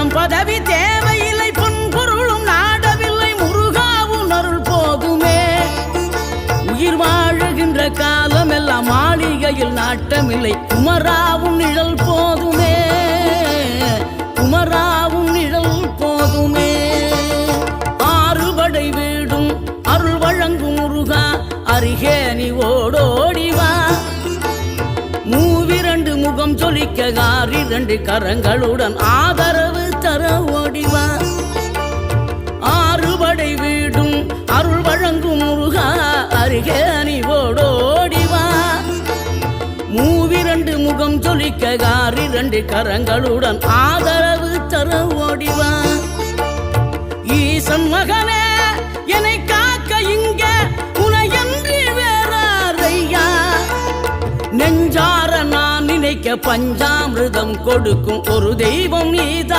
பணம் பதவி தேவையில்லை, பொன் பொருளும் நாடவில்லை, முருகாவும் அருள் போதுமே. உயிர் வாழுகின்ற காலம் எல்லாம் மாளிகையில் நாட்டமில்லை, குமராவும் நிழல் போதுமே, குமராவும் நிழல் போதுமே. ஆறுபடை வீடும் அருள் வழங்கும் முருகா, அருகே நீ ஓடோடிவா. மூவிரண்டு முகம் சொலிக்க ஆறிரண்டு கரங்களுடன் ஆதரவு தர ஓடிவா. ஆறுபடை வீடும் அருள் வழங்கும் முருகா, அருகே நீ ஓடோடிவா. மூவிரண்டு முகம் சொலிக்க ஆறிரண்டு கரங்களுடன் ஆதரவு தர ஓடிவா. ஈசன் மகனே என்னை காக்க இங்க உனையன்றி வேறாரையா. நெஞ்சார நான் நினைக்க பஞ்சாமிர்தம் கொடுக்கும் ஒரு தெய்வம் நீதான்.